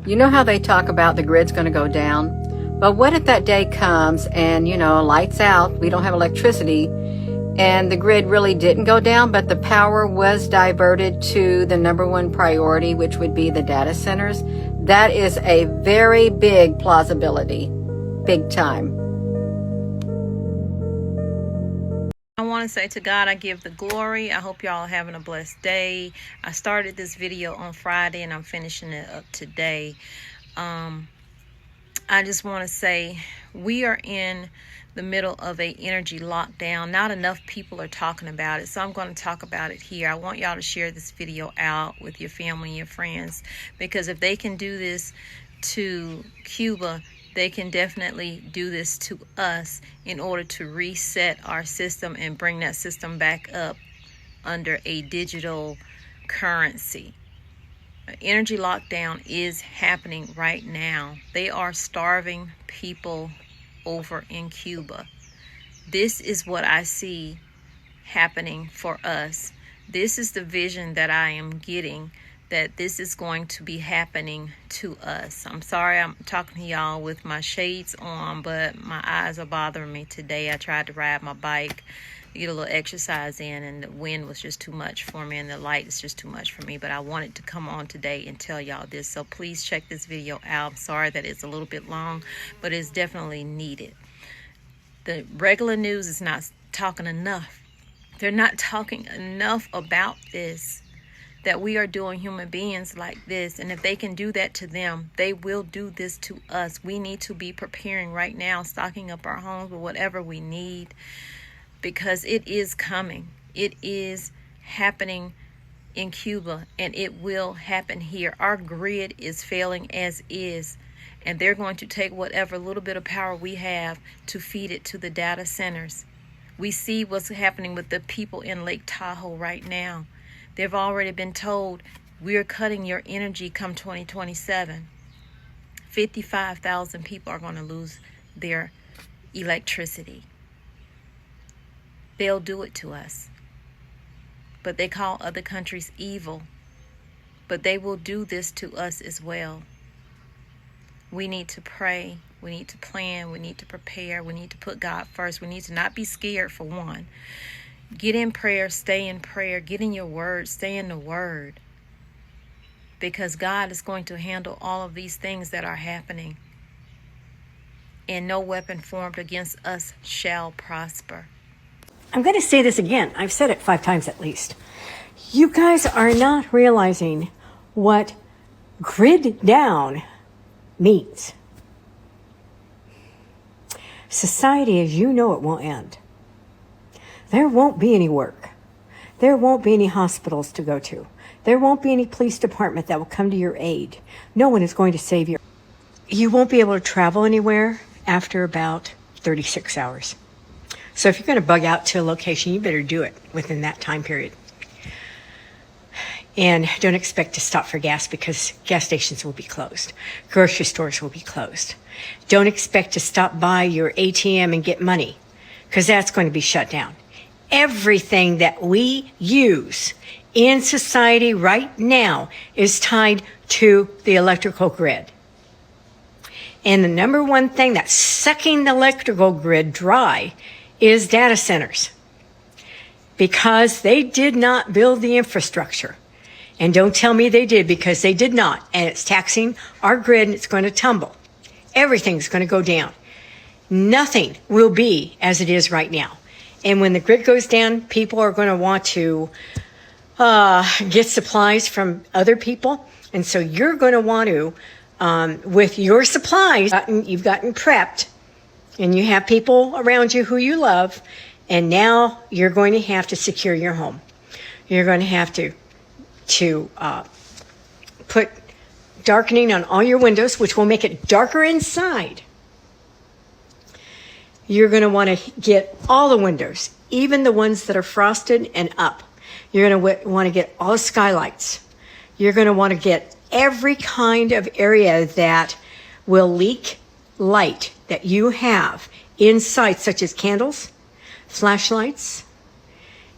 You know how they talk about the grid's going to go down? But what if that day comes and, lights out, we don't have electricity, and the grid really didn't go down, but the power was diverted to the number one priority, which would be the data centers? That is a very big plausibility, big time. I want to say to God, I give the glory. I hope y'all are having a blessed day. I started this video on Friday and I'm finishing it up today. I just want to say we are in the middle of a energy lockdown. Not enough people are talking about it, so I'm going to talk about it here. I want y'all to share this video out with your family and your friends, because if they can do this to Cuba, they can definitely do this to us in order to reset our system and bring that system back up under a digital currency. Energy lockdown is happening right now. They are starving people over in Cuba. This is what I see happening for us. This is the vision that I am getting, that this is going to be happening to us. I'm sorry I'm talking to y'all with my shades on, but my eyes are bothering me today. I tried to ride my bike, get a little exercise in, and the wind was just too much for me, and the light is just too much for me. But I wanted to come on today and tell y'all this, so please check this video out. I'm sorry that it's a little bit long, but it's definitely needed. The regular news is not talking enough. They're not talking enough about this, that we are doing human beings like this, and if they can do that to them, they will do this to us. We need to be preparing right now, stocking up our homes with whatever we need, because it is coming. It is happening in Cuba, and it will happen here. Our grid is failing as is, and they're going to take whatever little bit of power we have to feed it to the data centers. We see what's happening with the people in Lake Tahoe right now. They've already been told, we're cutting your energy come 2027. 55,000 people are going to lose their electricity. They'll do it to us. But they call other countries evil. But they will do this to us as well. We need to pray. We need to plan. We need to prepare. We need to put God first. We need to not be scared, for one. Get in prayer. Stay in prayer. Get in your word. Stay in the word. Because God is going to handle all of these things that are happening. And no weapon formed against us shall prosper. I'm going to say this again. I've said it 5 times at least. You guys are not realizing what grid down means. Society as you know it won't end. There won't be any work. There won't be any hospitals to go to. There won't be any police department that will come to your aid. No one is going to save you. You won't be able to travel anywhere after about 36 hours. So if you're going to bug out to a location, you better do it within that time period. And don't expect to stop for gas, because gas stations will be closed. Grocery stores will be closed. Don't expect to stop by your ATM and get money, because that's going to be shut down. Everything that we use in society right now is tied to the electrical grid. And the number one thing that's sucking the electrical grid dry is data centers, because they did not build the infrastructure. And don't tell me they did, because they did not. And it's taxing our grid, and it's going to tumble. Everything's going to go down. Nothing will be as it is right now. And when the grid goes down, people are going to want to get supplies from other people. And so you're going to want to, with your supplies, you've gotten prepped, and you have people around you who you love, and now you're going to have to secure your home. You're going to have to put darkening on all your windows, which will make it darker inside. You're going to want to get all the windows, even the ones that are frosted and up. You're going to want to get all the skylights. You're going to want to get every kind of area that will leak light that you have inside, such as candles, flashlights,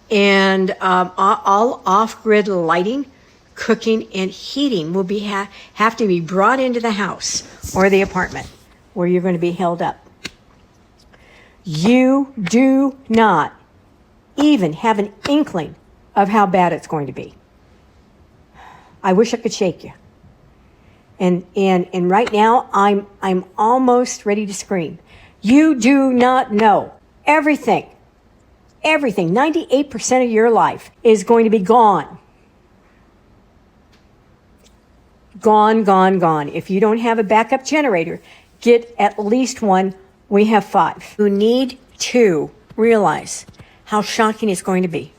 and all off-grid lighting cooking, and heating will have to be brought into the house or the apartment where you're going to be held up. You do not even have an inkling of how bad it's going to be. I wish I could shake you. And right now I'm almost ready to scream. You do not know everything. 98% of your life is going to be gone. Gone. If you don't have a backup generator, get at least one. We have 5. You need to realize how shocking it's going to be.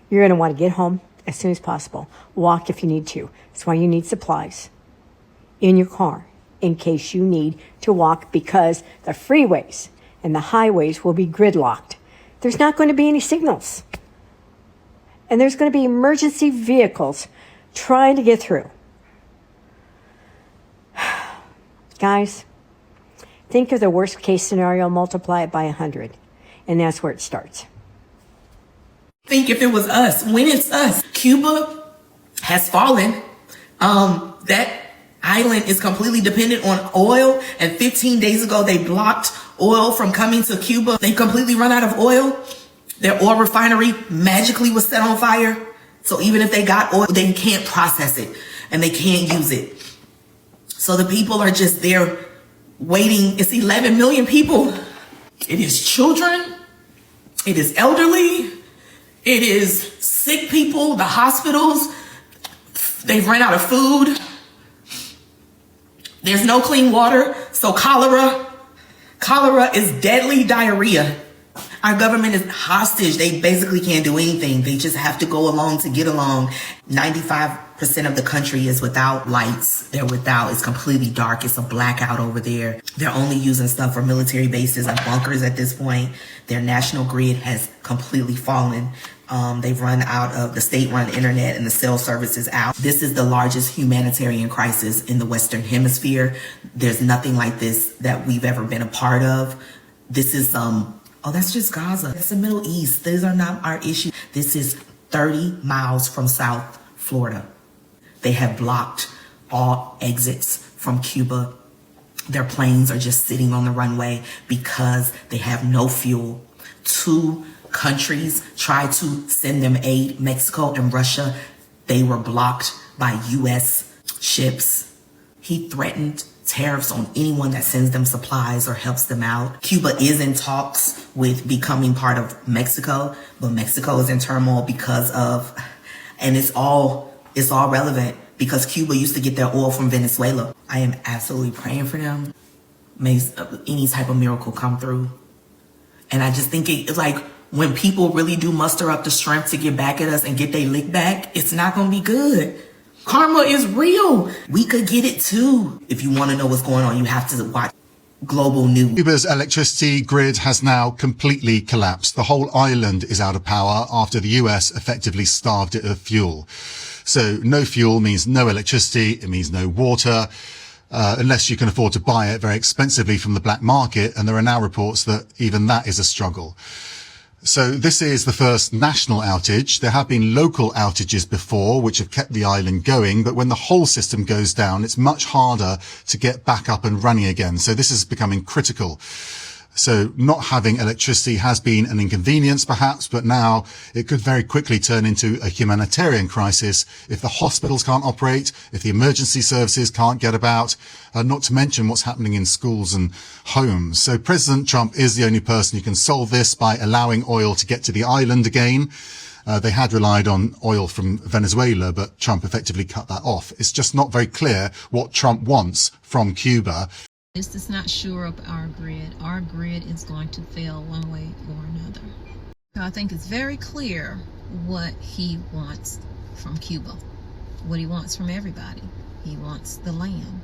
You're going to want to get home as soon as possible. Walk if you need to. That's why you need supplies in your car in case you need to walk, because the freeways and the highways will be gridlocked. There's not going to be any signals. And there's going to be emergency vehicles trying to get through. Guys, think of the worst case scenario, multiply it by 100. And that's where it starts. Think if it was us, when it's us. Cuba has fallen. That island is completely dependent on oil. And 15 days ago, they blocked oil from coming to Cuba. They completely run out of oil. Their oil refinery magically was set on fire. So even if they got oil, they can't process it and they can't use it. So the people are just there waiting. It's 11 million people. It is children. It is elderly. It is sick people, the hospitals. They've run out of food. There's no clean water. So cholera is deadly diarrhea. Our government is hostage. They basically can't do anything. They just have to go along to get along. 95% of the country is without lights. It's completely dark. It's a blackout over there. They're only using stuff for military bases and bunkers at this point. Their national grid has completely fallen. They've run out of the state-run internet and the cell services out. This is the largest humanitarian crisis in the Western Hemisphere. There's nothing like this that we've ever been a part of. This is that's just Gaza. That's the Middle East. These are not our issues. This is 30 miles from South Florida. They have blocked all exits from Cuba. Their planes are just sitting on the runway because they have no fuel. 2 countries tried to send them aid, Mexico and Russia. They were blocked by U.S. ships. He threatened tariffs on anyone that sends them supplies or helps them out. Cuba is in talks with becoming part of Mexico, but Mexico is in turmoil because of, and it's all relevant because Cuba used to get their oil from Venezuela. I am absolutely praying for them. May any type of miracle come through. And I just think it's like when people really do muster up the strength to get back at us and get their lick back, it's not going to be good. Karma is real. We could get it too. If you want to know what's going on, you have to watch global news. Cuba's electricity grid has now completely collapsed. The whole island is out of power after the US effectively starved it of fuel. So no fuel means no electricity. It means no water, unless you can afford to buy it very expensively from the black market. And there are now reports that even that is a struggle. So this is the first national outage. There have been local outages before, which have kept the island going. But when the whole system goes down, it's much harder to get back up and running again. So this is becoming critical. So not having electricity has been an inconvenience, perhaps, but now it could very quickly turn into a humanitarian crisis if the hospitals can't operate, if the emergency services can't get about, not to mention what's happening in schools and homes. So President Trump is the only person who can solve this by allowing oil to get to the island again. They had relied on oil from Venezuela, but Trump effectively cut that off. It's just not very clear what Trump wants from Cuba. This does not shore up our grid. Our grid is going to fail one way or another. So I think it's very clear what he wants from Cuba, what he wants from everybody. He wants the land.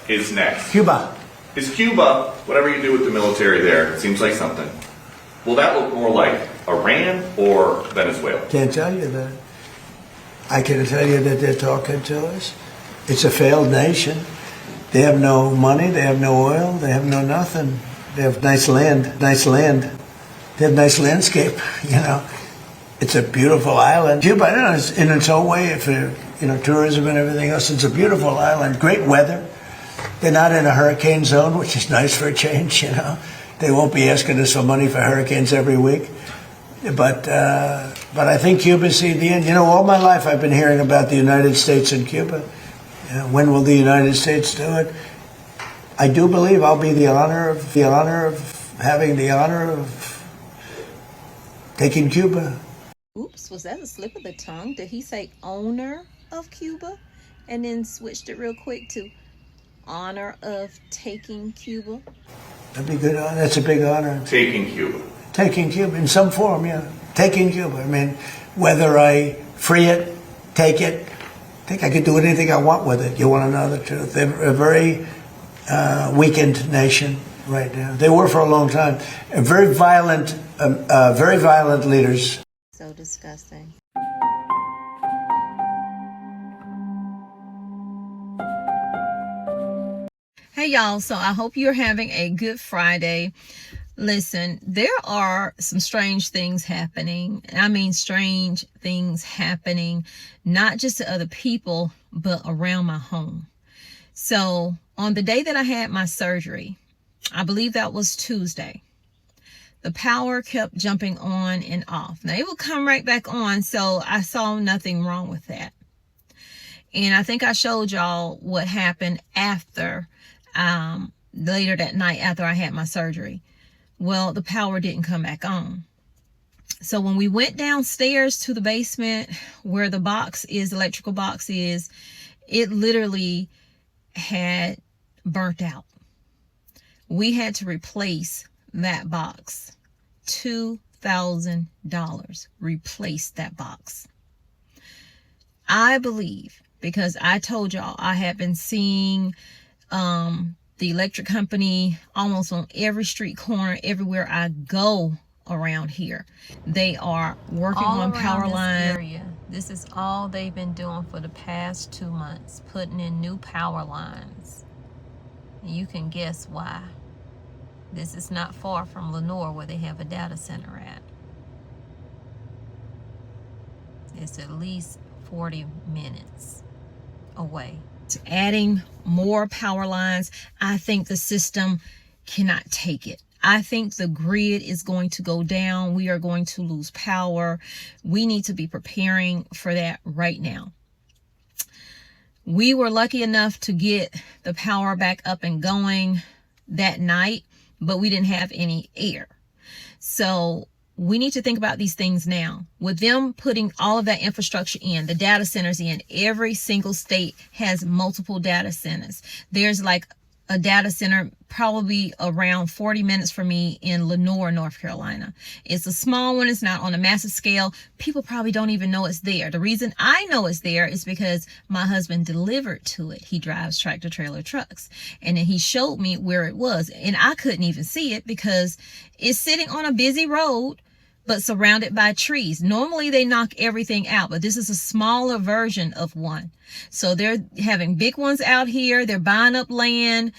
Is next. Cuba. Is Cuba, whatever you do with the military there, it seems like something. Will that look more like Iran or Venezuela? Can't tell you that. I can tell you that they're talking to us. It's a failed nation. They have no money, they have no oil, they have no nothing. They have nice land. They have nice landscape, you know. It's a beautiful island. Cuba, I don't know, in its own way, if tourism and everything else. It's a beautiful island, great weather. They're not in a hurricane zone, which is nice for a change, They won't be asking us for money for hurricanes every week. But I think Cuba's seen the end. All my life I've been hearing about the United States and Cuba. When will the United States do it? I do believe I'll be having the honor of taking Cuba. Oops, was that a slip of the tongue? Did he say owner of Cuba and then switched it real quick to honor of taking Cuba? That'd be good. That's a big honor. Taking Cuba. Taking Cuba in some form, yeah. Taking Cuba. I mean, whether I free it, take it, I think I could do anything I want with it. You want to know the truth? They're a very weakened nation right now. They were for a long time. Very violent leaders. So disgusting. Hey y'all, so I hope you're having a good Friday. Listen, there are some strange things happening. I mean, strange things happening, not just to other people, but around my home. So on the day that I had my surgery, I believe that was Tuesday, the power kept jumping on and off. Now it will come right back on. So I saw nothing wrong with that. And I think I showed y'all what happened after, later that night after I had my surgery. Well, the power didn't come back on. So when we went downstairs to the basement where the box is, the electrical box is, it literally had burnt out. We had to replace that box. $2,000. Replace that box. I believe, because I told y'all I have been seeing the electric company almost on every street corner, everywhere I go around here. They are working on power lines. This is all they've been doing for the past 2 months, putting in new power lines. You can guess why. This is not far from Lenore, where they have a data center at. It's at least 40 minutes away. Adding more power lines, I think the system cannot take it. I think the grid is going to go down. We are going to lose power. We need to be preparing for that right now. We were lucky enough to get the power back up and going that night, but we didn't have any air. So we need to think about these things now. With them putting all of that infrastructure in, the data centers in, every single state has multiple data centers. There's like a data center probably around 40 minutes from me in Lenore, North Carolina. It's a small one. It's not on a massive scale. People probably don't even know it's there. The reason I know it's there is because my husband delivered to it. He drives tractor trailer trucks. And then he showed me where it was. And I couldn't even see it because it's sitting on a busy road, but surrounded by trees. Normally they knock everything out, but this is a smaller version of one. So they're having big ones out here. They're buying up land,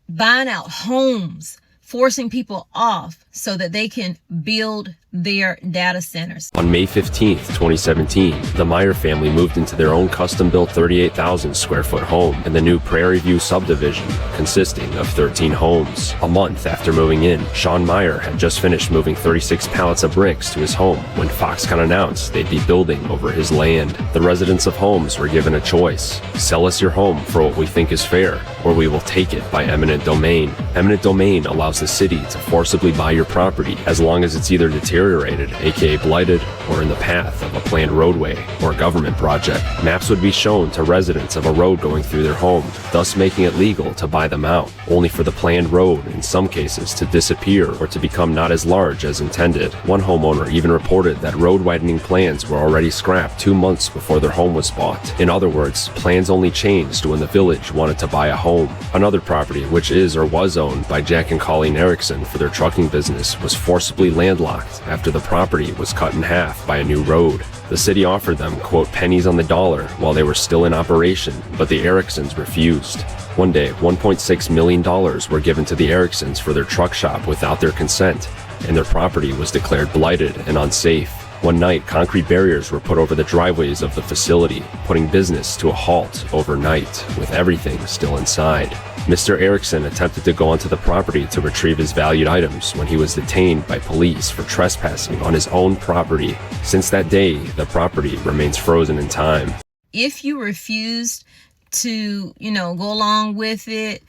buying out homes, forcing people off so that they can build their data centers. On May 15th, 2017, the Meyer family moved into their own custom-built 38,000 square foot home in the new Prairie View subdivision, consisting of 13 homes. A month after moving in, Sean Meyer had just finished moving 36 pallets of bricks to his home when Foxconn announced they'd be building over his land. The residents of homes were given a choice: sell us your home for what we think is fair, or we will take it by eminent domain. Eminent domain allows the city to forcibly buy your property as long as it's either deteriorated, aka blighted, or in the path of a planned roadway or government project. Maps would be shown to residents of a road going through their home, thus making it legal to buy them out, only for the planned road, in some cases, to disappear or to become not as large as intended. One homeowner even reported that road widening plans were already scrapped 2 months before their home was bought. In other words, plans only changed when the village wanted to buy a home. Another property, which is or was owned by Jack and Colleen Erickson for their trucking business, was forcibly landlocked after the property was cut in half by a new road. The city offered them, quote, pennies on the dollar while they were still in operation, but the Ericksons refused. One day, $1.6 million were given to the Ericksons for their truck shop without their consent, and their property was declared blighted and unsafe. One night, concrete barriers were put over the driveways of the facility, putting business to a halt overnight, with everything still inside. Mr. Erickson attempted to go onto the property to retrieve his valued items when he was detained by police for trespassing on his own property. Since that day, the property remains frozen in time. If you refuse to, go along with it,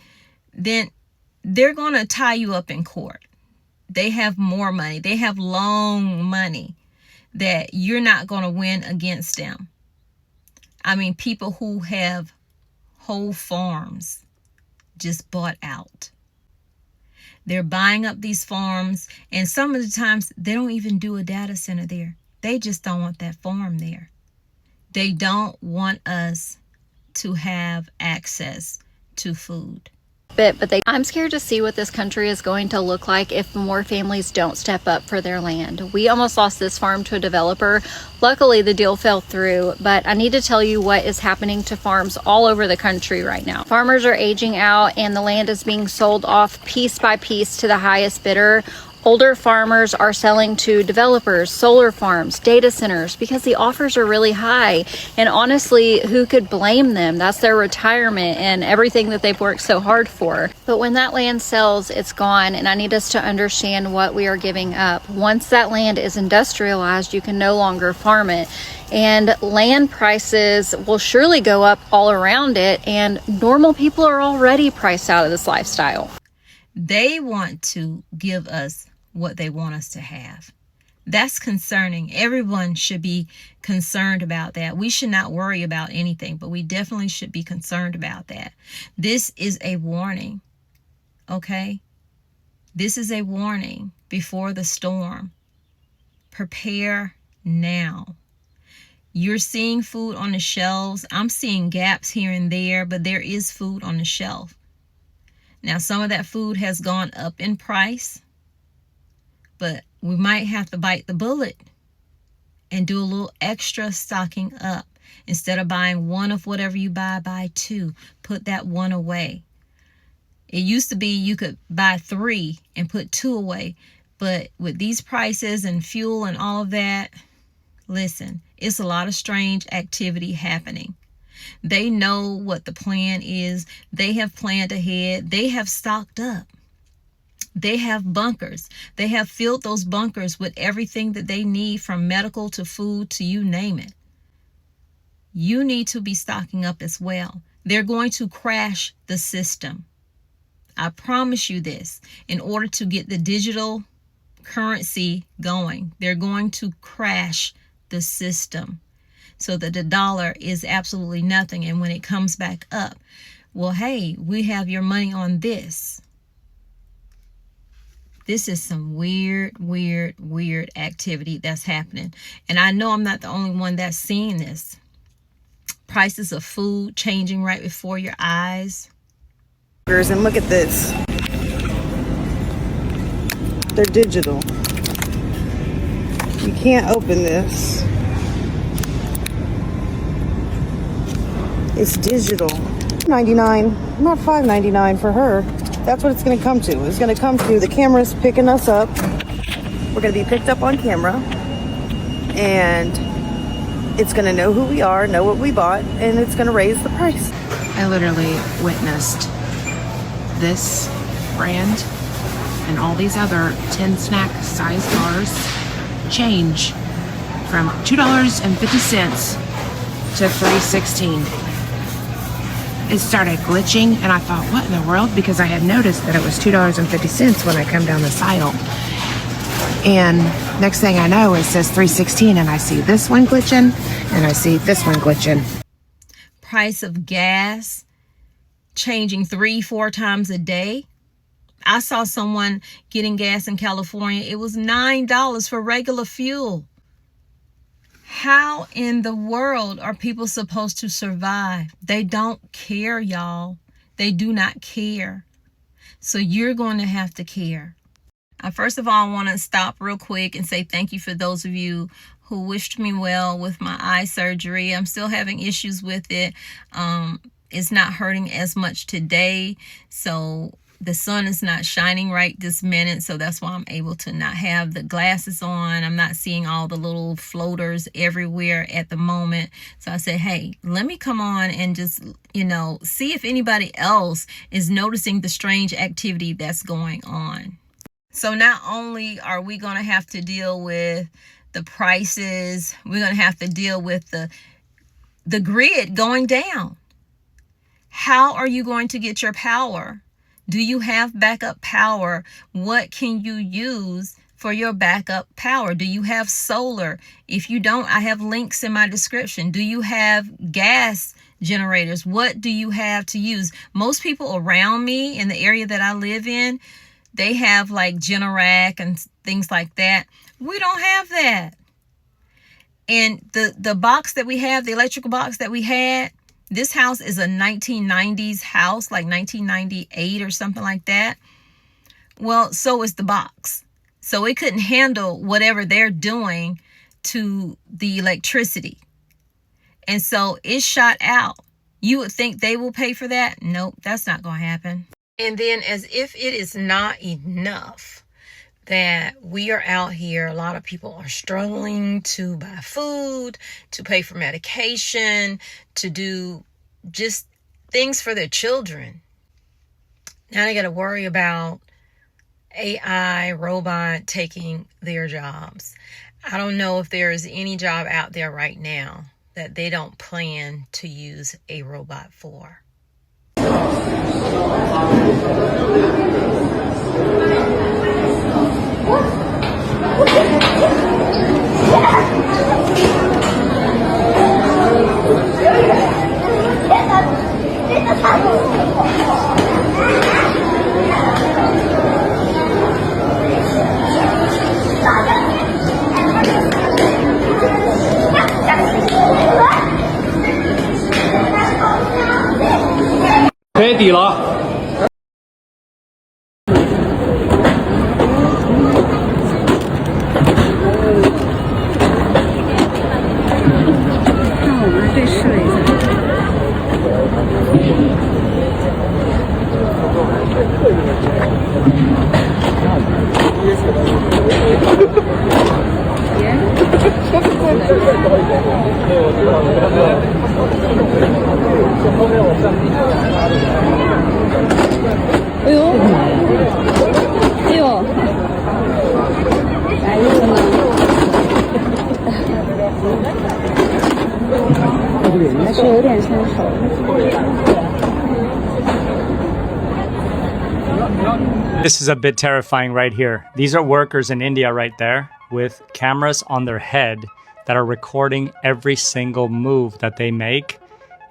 then they're going to tie you up in court. They have more money. They have loan money that you're not going to win against them. I mean, people who have whole farms just bought out. They're buying up these farms, and some of the times they don't even do a data center there. They just don't want that farm there. They don't want us to have access to food. I'm scared to see what this country is going to look like if more families don't step up for their land. We almost lost this farm to a developer. Luckily, the deal fell through, but I need to tell you what is happening to farms all over the country right now. Farmers are aging out and the land is being sold off piece by piece to the highest bidder. Older farmers are selling to developers, solar farms, data centers, because the offers are really high. And honestly, who could blame them? That's their retirement and everything that they've worked so hard for. But when that land sells, it's gone, and I need us to understand what we are giving up. Once that land is industrialized, you can no longer farm it. And land prices will surely go up all around it, and normal people are already priced out of this lifestyle. They want to give us what they want us to have. That's concerning. Everyone should be concerned about that. We should not worry about anything, but we definitely should be concerned about that. This is a warning, okay? This is a warning before the storm. Prepare now. You're seeing food on the shelves. I'm seeing gaps here and there, but there is food on the shelf. Now, some of that food has gone up in price, but we might have to bite the bullet and do a little extra stocking up. Instead of buying one of whatever you buy two. Put that one away. It used to be you could buy 3 and put 2 away, but with these prices and fuel and all of that, listen, it's a lot of strange activity happening. They know what the plan is. They have planned ahead. They have stocked up. They have bunkers. They have filled those bunkers with everything that they need, from medical to food to you name it. You need to be stocking up as well. They're going to crash the system. I promise you this. In order to get the digital currency going, they're going to crash the system, so that the dollar is absolutely nothing. And when it comes back up, well, hey, we have your money on this. This is some weird activity that's happening. And I know I'm not the only one that's seeing this. Prices of food changing right before your eyes. And look at this. They're digital. You can't open this. It's digital. $99, not $5.99 for her. That's what it's going to come to. It's going to come to the cameras picking us up. We're going to be picked up on camera, and it's going to know who we are, know what we bought, and it's going to raise the price. I literally witnessed this brand and all these other 10 snack size bars change from $2.50 to $3.16. It started glitching, and I thought, what in the world? Because I had noticed that it was $2.50 when I come down this aisle. And next thing I know, it says $3.16, and I see this one glitching, and I see this one glitching. Price of gas changing 3-4 times a day. I saw someone getting gas in California. It was $9 for regular fuel. How in the world are people supposed to survive? They don't care, y'all. They do not care. So you're going to have to care. First of all, I want to stop real quick and say thank you for those of you who wished me well with my eye surgery. I'm still having issues with it. It's not hurting as much today. So The sun is not shining right this minute, so that's why I'm able to not have the glasses on. I'm not seeing all the little floaters everywhere at the moment. So I said, hey, let me come on and just, see if anybody else is noticing the strange activity that's going on. So not only are we going to have to deal with the prices, we're going to have to deal with the grid going down. How are you going to get your power? Do you have backup power? What can you use for your backup power? Do you have solar? If you don't, I have links in my description. Do you have gas generators? What do you have to use? Most people around me in the area that I live in, they have like Generac and things like that. We don't have that. And the box that we have, the electrical box that we had, this house is a 1990s house, like 1998 or something like that. Well, so is the box. So it couldn't handle whatever they're doing to the electricity. And so it shot out. You would think they will pay for that? Nope, that's not going to happen. And then, as if it is not enough that we are out here, a lot of people are struggling to buy food, to pay for medication, to do just things for their children. Now they got to worry about AI, robot taking their jobs. I don't know if there is any job out there right now that they don't plan to use a robot for. This is a bit terrifying right here. These are workers in India right there with cameras on their head that are recording every single move that they make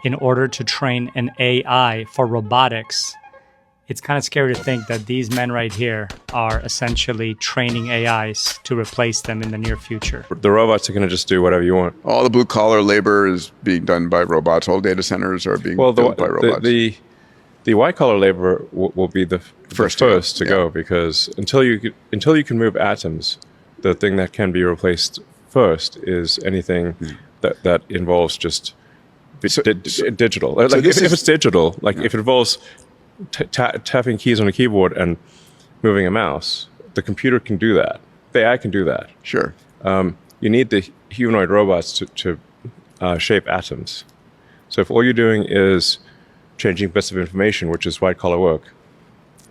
in order to train an AI for robotics. It's kind of scary to think that these men right here are essentially training AIs to replace them in the near future. The robots are going to just do whatever you want. All the blue-collar labor is being done by robots. All data centers are being built by robots. The white-collar labor will be the first to go, because until you can move atoms, the thing that can be replaced first is anything that involves just digital. Like if it's digital, like if it involves tapping keys on a keyboard and moving a mouse, the computer can do that. The AI can do that. Sure. You need the humanoid robots to shape atoms. So if all you're doing is changing bits of information, which is white-collar work,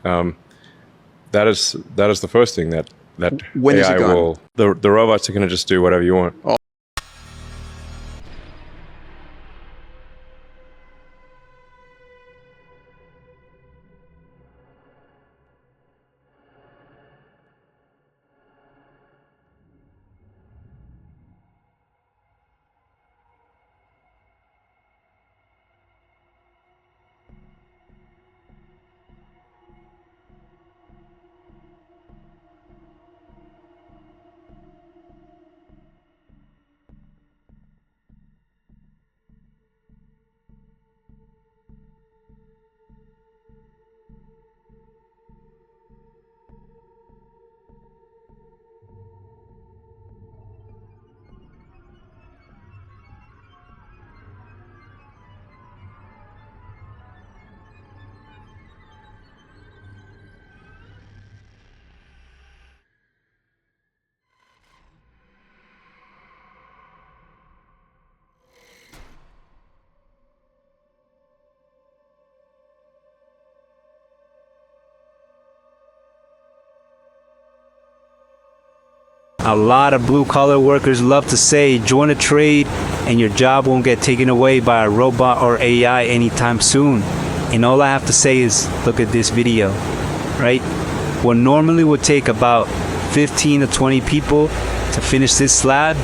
that is the first thing that when AI is it gone? will. The robots are going to just do whatever you want. A lot of blue-collar workers love to say, join a trade and your job won't get taken away by a robot or AI anytime soon. And all I have to say is, look at this video, right? What normally would take about 15 to 20 people to finish this slab,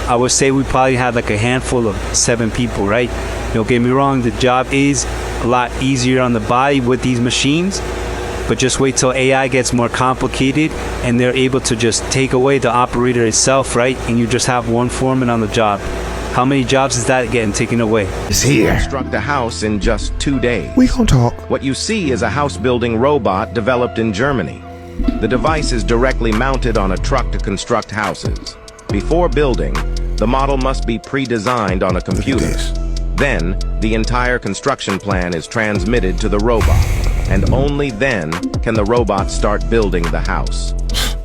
I would say we probably had like a handful of 7 people, right? Don't get me wrong, the job is a lot easier on the body with these machines, but just wait till AI gets more complicated and they're able to just take away the operator itself, right? And you just have one foreman on the job. How many jobs is that getting taken away? It's here. Construct a house in just 2 days. We gonna talk. What you see is a house building robot developed in Germany. The device is directly mounted on a truck to construct houses. Before building, the model must be pre-designed on a computer. Then, the entire construction plan is transmitted to the robot, and only then can the robot start building the house.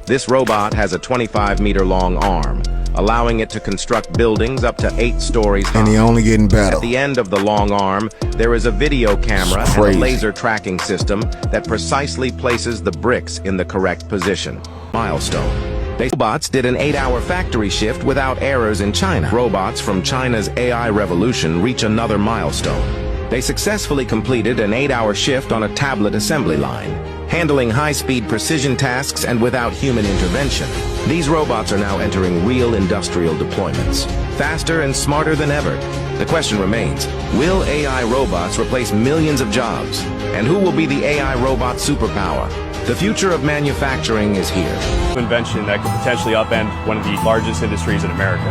This robot has a 25-meter-long arm, allowing it to construct buildings up to 8 stories high. And he only getting better. At the end of the long arm, there is a video camera and a laser tracking system that precisely places the bricks in the correct position. Milestone. Robots did an 8-hour factory shift without errors in China. Robots from China's AI revolution reach another milestone. They successfully completed an 8-hour shift on a tablet assembly line, handling high-speed precision tasks and without human intervention. These robots are now entering real industrial deployments, faster and smarter than ever. The question remains, will AI robots replace millions of jobs? And who will be the AI robot superpower? The future of manufacturing is here. Invention that could potentially upend one of the largest industries in America.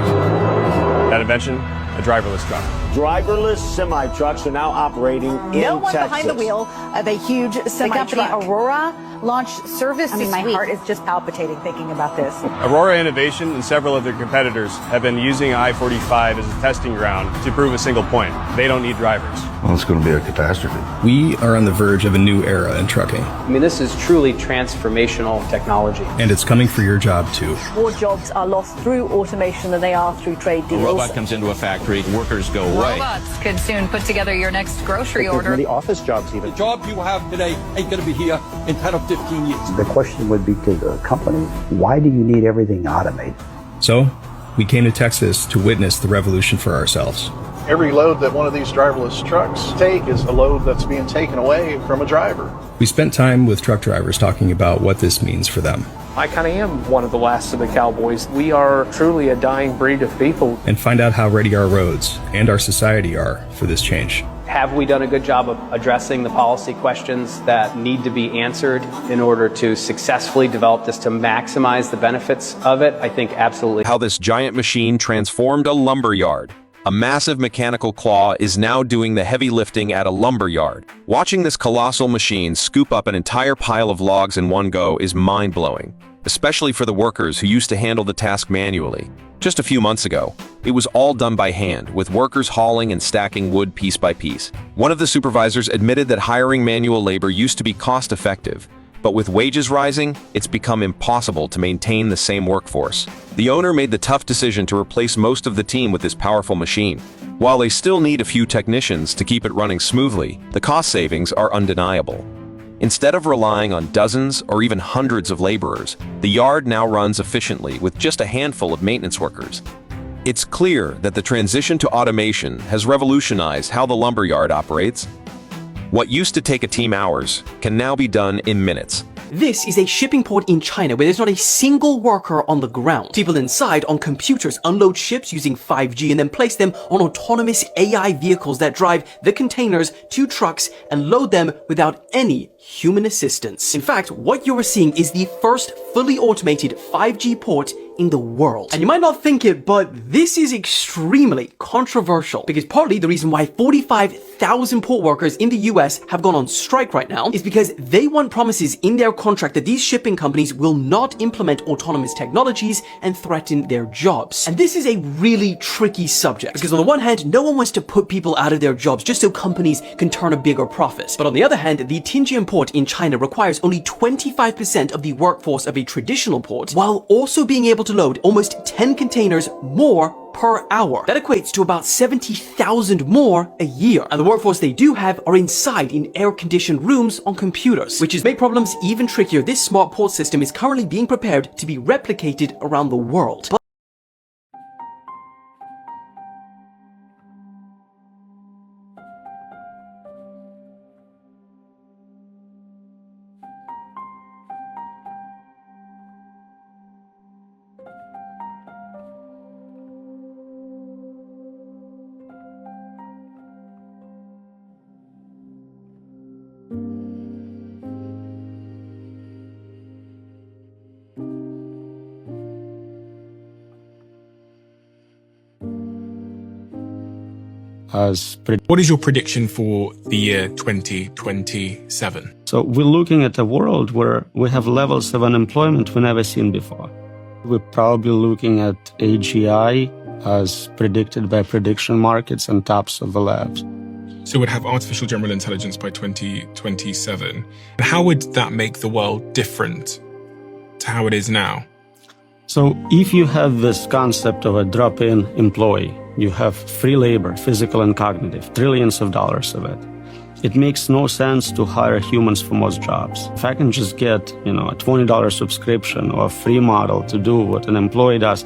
That invention, a driverless truck. Driverless semi-trucks are now operating in Texas. No one behind the wheel of a huge semi-truck. The company Aurora launched service this week. My heart is just palpitating thinking about this. Aurora Innovation and several of their competitors have been using I-45 as a testing ground to prove a single point. They don't need drivers. Well, it's going to be a catastrophe. We are on the verge of a new era in trucking. I mean, this is truly transformational technology. And it's coming for your job, too. More jobs are lost through automation than they are through trade deals. A robot comes into a factory, workers go away. Robots could soon put together your next grocery order. Many office jobs even. The job you have today ain't going to be here in 10 or 15 years. The question would be to the company, why do you need everything automated? So, we came to Texas to witness the revolution for ourselves. Every load that one of these driverless trucks take is a load that's being taken away from a driver. We spent time with truck drivers talking about what this means for them. I kind of am one of the last of the cowboys. We are truly a dying breed of people. And find out how ready our roads and our society are for this change. Have we done a good job of addressing the policy questions that need to be answered in order to successfully develop this to maximize the benefits of it? I think absolutely. How this giant machine transformed a lumber yard. A massive mechanical claw is now doing the heavy lifting at a lumber yard. Watching this colossal machine scoop up an entire pile of logs in one go is mind-blowing, especially for the workers who used to handle the task manually. Just a few months ago, it was all done by hand, with workers hauling and stacking wood piece by piece. One of the supervisors admitted that hiring manual labor used to be cost-effective, but with wages rising, it's become impossible to maintain the same workforce. The owner made the tough decision to replace most of the team with this powerful machine. While they still need a few technicians to keep it running smoothly, the cost savings are undeniable. Instead of relying on dozens or even hundreds of laborers, the yard now runs efficiently with just a handful of maintenance workers. It's clear that the transition to automation has revolutionized how the lumberyard operates. What used to take a team hours can now be done in minutes. This is a shipping port in China where there's not a single worker on the ground. People inside on computers unload ships using 5G and then place them on autonomous AI vehicles that drive the containers to trucks and load them without any human assistance. In fact, what you're seeing is the first fully automated 5G port in the world. And you might not think it, but this is extremely controversial because partly the reason why 45,000 port workers in the US have gone on strike right now is because they want promises in their contract that these shipping companies will not implement autonomous technologies and threaten their jobs. And this is a really tricky subject because on the one hand, no one wants to put people out of their jobs just so companies can turn a bigger profit. But on the other hand, the Tianjin port in China requires only 25% of the workforce of a traditional port while also being able to load almost 10 containers more per hour. That equates to about 70,000 more a year. And the workforce they do have are inside in air-conditioned rooms on computers, which has made problems even trickier. This smart port system is currently being prepared to be replicated around the world. What is your prediction for the year 2027? So we're looking at a world where we have levels of unemployment we've never seen before. We're probably looking at AGI as predicted by prediction markets and tops of the labs. So we'd have artificial general intelligence by 2027. And how would that make the world different to how it is now? So if you have this concept of a drop-in employee, you have free labor, physical and cognitive, trillions of dollars of it. It makes no sense to hire humans for most jobs. If I can just get, a $20 subscription or a free model to do what an employee does,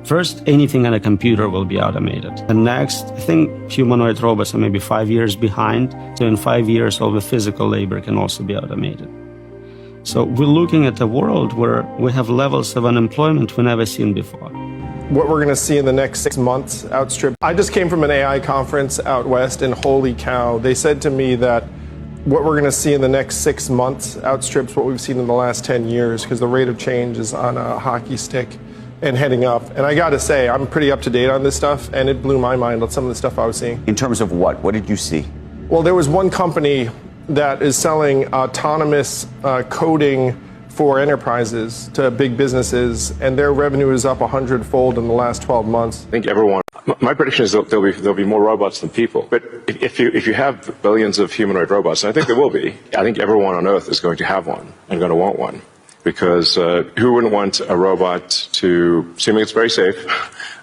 first, anything on a computer will be automated. And next, I think humanoid robots are maybe 5 years behind. So in 5 years, all the physical labor can also be automated. So we're looking at a world where we have levels of unemployment we've never seen before. What we're going to see in the next 6 months outstrip. I just came from an AI conference out west, and holy cow, they said to me that what we're going to see in the next 6 months outstrips what we've seen in the last 10 years because the rate of change is on a hockey stick and heading up. And I got to say, I'm pretty up to date on this stuff, and it blew my mind on some of the stuff I was seeing. In terms of what? What did you see? Well, there was one company that is selling autonomous coding for enterprises to big businesses, and their revenue is up 100-fold in the last 12 months. I think my prediction is that there'll be more robots than people. But if you have billions of humanoid robots, and I think there will be, I think everyone on Earth is going to have one and going to want one. Because who wouldn't want a robot to, assuming it's very safe,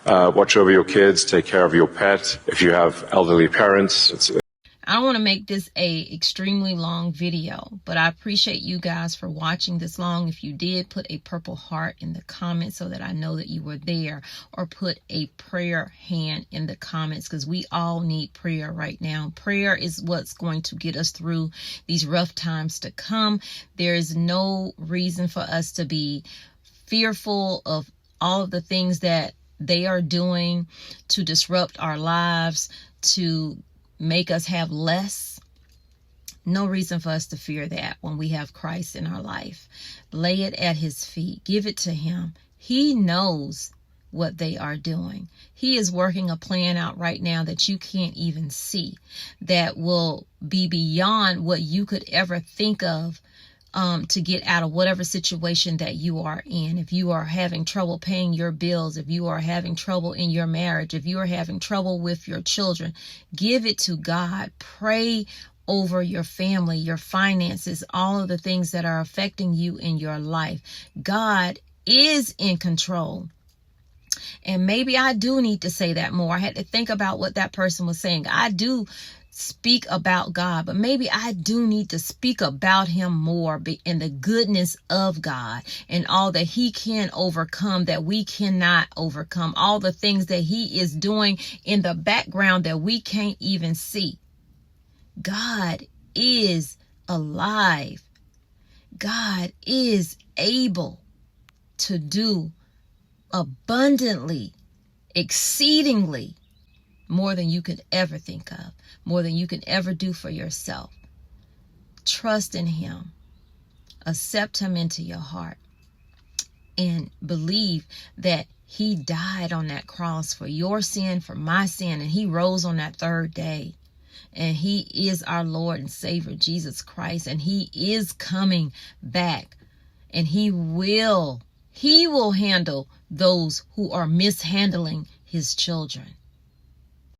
watch over your kids, take care of your pet, if you have elderly parents. I don't want to make this a extremely long video, but I appreciate you guys for watching this long. If you did, put a purple heart in the comments so that I know that you were there, or put a prayer hand in the comments, because we all need prayer right now. Prayer is what's going to get us through these rough times to come. There is no reason for us to be fearful of all of the things that they are doing to disrupt our lives, to make us have less. No reason for us to fear that when we have Christ in our life. Lay it at his feet. Give it to him. He knows what they are doing. He is working a plan out right now that you can't even see, that will be beyond what you could ever think of, to get out of whatever situation that you are in. If you are having trouble paying your bills, if you are having trouble in your marriage, if you are having trouble with your children, give it to God. Pray over your family, your finances, all of the things that are affecting you in your life. God is in control. And maybe I do need to say that more. I had to think about what that person was saying. I do speak about God, but maybe I do need to speak about him more in the goodness of God and all that he can overcome that we cannot overcome, all the things that he is doing in the background that we can't even see. God is alive. God is able to do abundantly, exceedingly, more than you could ever think of, more than you can ever do for yourself. Trust in him. Accept him into your heart. And believe that he died on that cross for your sin, for my sin, and he rose on that third day. And he is our Lord and Savior, Jesus Christ. And he is coming back. And he will handle those who are mishandling his children.